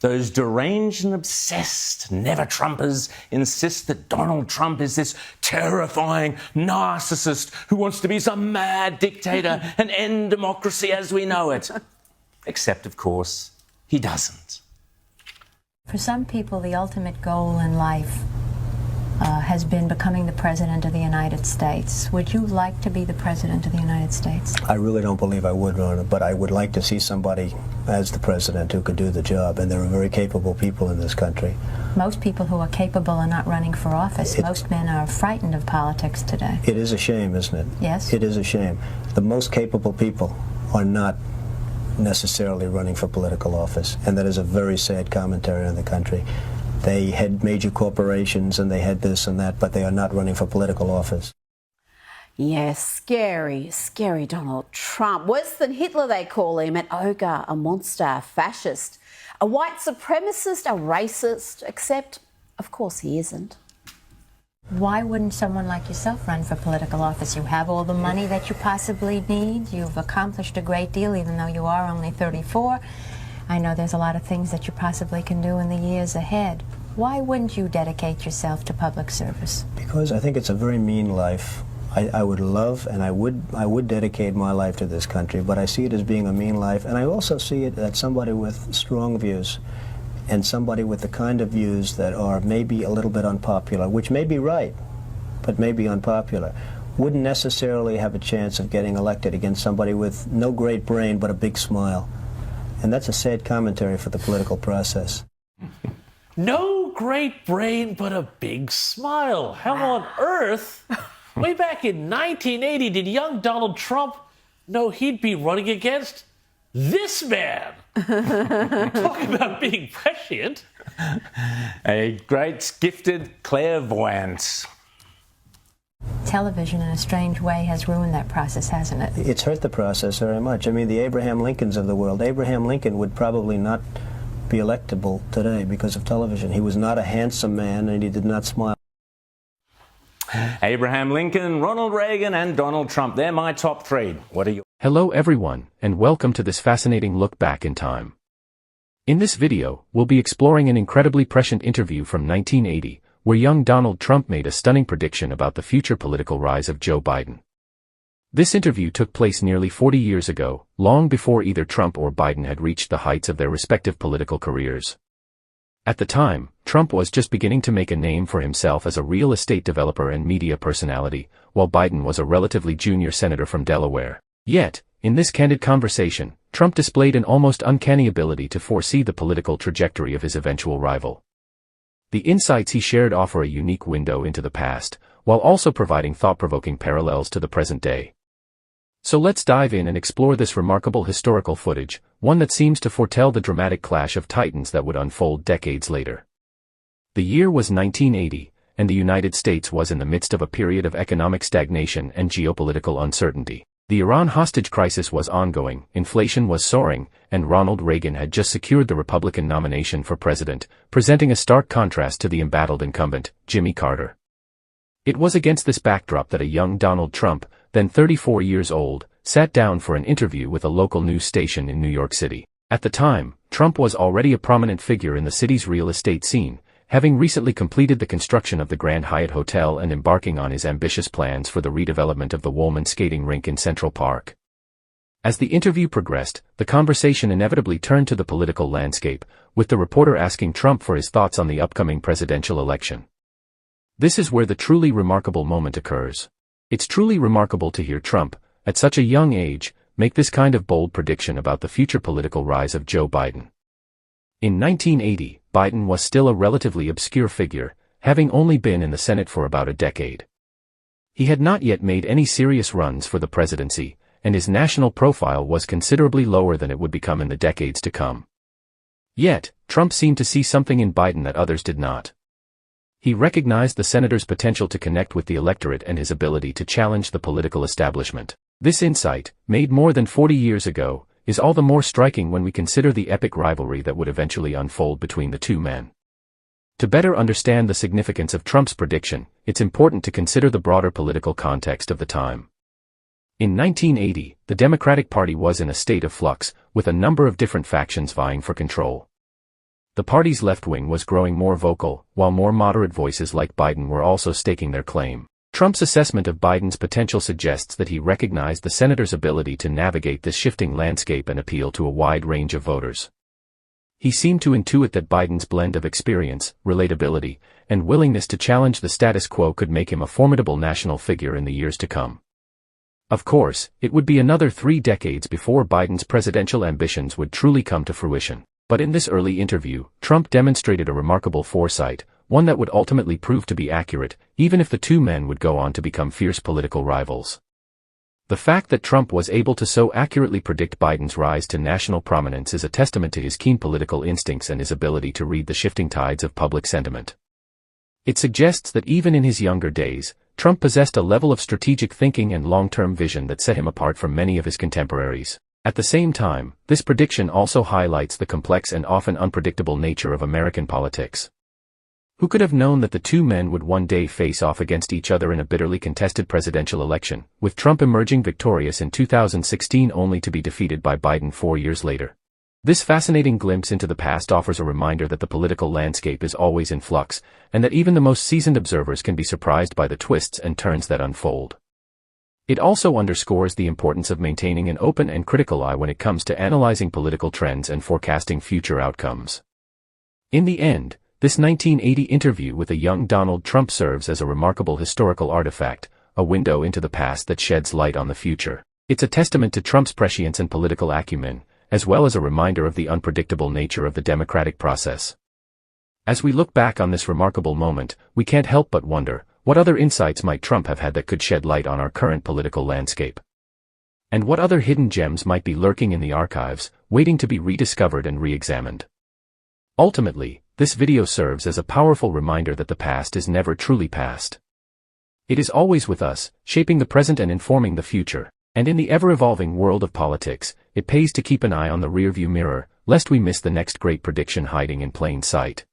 Those deranged and obsessed never-Trumpers insist that Donald Trump is this terrifying narcissist who wants to be some mad dictator and end democracy as we know it. Except, of course, he doesn't. For some people, the ultimate goal in life has been becoming the President of the United States. Would you like to be the President of the United States? I really don't believe I would, Rona, but I would like to see somebody as the President who could do the job, and there are very capable people in this country. Most people who are capable are not running for office. Most men are frightened of politics today. It is a shame, isn't it? Yes. It is a shame. The most capable people are not necessarily running for political office, and that is a very sad commentary on the country. They had major corporations and they had this and that, but they are not running for political office. Yes, scary, scary Donald Trump. Worse than Hitler, they call him, an ogre, a monster, a fascist, a white supremacist, a racist, except, of course, he isn't. Why wouldn't someone like yourself run for political office? You have all the money that you possibly need. You've accomplished a great deal, even though you are only 34. I know there's a lot of things that you possibly can do in the years ahead. Why wouldn't you dedicate yourself to public service? Because I think it's a very mean life. I would love and I would dedicate my life to this country, but I see it as being a mean life, and I also see it as somebody with strong views and somebody with the kind of views that are maybe a little bit unpopular, which may be right, but may be unpopular, wouldn't necessarily have a chance of getting elected against somebody with no great brain but a big smile. And that's a sad commentary for the political process. No great brain, but a big smile. How on earth? Way back in 1980, did young Donald Trump know he'd be running against this man? Talk about being prescient. A great, gifted clairvoyant. Television, in a strange way, has ruined that process, hasn't it? It's hurt the process very much. I mean, the Abraham Lincolns of the world. Abraham Lincoln would probably not be electable today because of television. He was not a handsome man, and he did not smile. Abraham Lincoln, Ronald Reagan, and Donald Trump. They're my top three. What are you? Hello everyone, and welcome to this fascinating look back in time. In this video, we'll be exploring an incredibly prescient interview from 1980, where young Donald Trump made a stunning prediction about the future political rise of Joe Biden. This interview took place nearly 40 years ago, long before either Trump or Biden had reached the heights of their respective political careers. At the time, Trump was just beginning to make a name for himself as a real estate developer and media personality, while Biden was a relatively junior senator from Delaware. Yet, in this candid conversation, Trump displayed an almost uncanny ability to foresee the political trajectory of his eventual rival. The insights he shared offer a unique window into the past, while also providing thought-provoking parallels to the present day. So let's dive in and explore this remarkable historical footage, one that seems to foretell the dramatic clash of titans that would unfold decades later. The year was 1980, and the United States was in the midst of a period of economic stagnation and geopolitical uncertainty. The Iran hostage crisis was ongoing, inflation was soaring, and Ronald Reagan had just secured the Republican nomination for president, presenting a stark contrast to the embattled incumbent, Jimmy Carter. It was against this backdrop that a young Donald Trump, then 34 years old, sat down for an interview with a local news station in New York City. At the time, Trump was already a prominent figure in the city's real estate scene, having recently completed the construction of the Grand Hyatt Hotel and embarking on his ambitious plans for the redevelopment of the Woolman skating rink in Central Park. As the interview progressed, the conversation inevitably turned to the political landscape, with the reporter asking Trump for his thoughts on the upcoming presidential election. This is where the truly remarkable moment occurs. It's truly remarkable to hear Trump, at such a young age, make this kind of bold prediction about the future political rise of Joe Biden. In 1980, Biden was still a relatively obscure figure, having only been in the Senate for about a decade. He had not yet made any serious runs for the presidency, and his national profile was considerably lower than it would become in the decades to come. Yet, Trump seemed to see something in Biden that others did not. He recognized the senator's potential to connect with the electorate and his ability to challenge the political establishment. This insight, made more than 40 years ago, is all the more striking when we consider the epic rivalry that would eventually unfold between the two men. To better understand the significance of Trump's prediction, it's important to consider the broader political context of the time. In 1980, the Democratic Party was in a state of flux, with a number of different factions vying for control. the party's left wing was growing more vocal, while more moderate voices like Biden were also staking their claim. Trump's assessment of Biden's potential suggests that he recognized the senator's ability to navigate this shifting landscape and appeal to a wide range of voters. He seemed to intuit that Biden's blend of experience, relatability, and willingness to challenge the status quo could make him a formidable national figure in the years to come. Of course, it would be another 3 decades before Biden's presidential ambitions would truly come to fruition. But in this early interview, Trump demonstrated a remarkable foresight, one that would ultimately prove to be accurate, even if the two men would go on to become fierce political rivals. The fact that Trump was able to so accurately predict Biden's rise to national prominence is a testament to his keen political instincts and his ability to read the shifting tides of public sentiment. It suggests that even in his younger days, Trump possessed a level of strategic thinking and long-term vision that set him apart from many of his contemporaries. At the same time, this prediction also highlights the complex and often unpredictable nature of American politics. Who could have known that the two men would one day face off against each other in a bitterly contested presidential election, with Trump emerging victorious in 2016 only to be defeated by Biden 4 years later? This fascinating glimpse into the past offers a reminder that the political landscape is always in flux, and that even the most seasoned observers can be surprised by the twists and turns that unfold. It also underscores the importance of maintaining an open and critical eye when it comes to analyzing political trends and forecasting future outcomes. In the end, this 1980 interview with a young Donald Trump serves as a remarkable historical artifact, a window into the past that sheds light on the future. It's a testament to Trump's prescience and political acumen, as well as a reminder of the unpredictable nature of the democratic process. As we look back on this remarkable moment, we can't help but wonder, what other insights might Trump have had that could shed light on our current political landscape? And what other hidden gems might be lurking in the archives, waiting to be rediscovered and re-examined? Ultimately, this video serves as a powerful reminder that the past is never truly past. It is always with us, shaping the present and informing the future, and in the ever-evolving world of politics, it pays to keep an eye on the rearview mirror, lest we miss the next great prediction hiding in plain sight.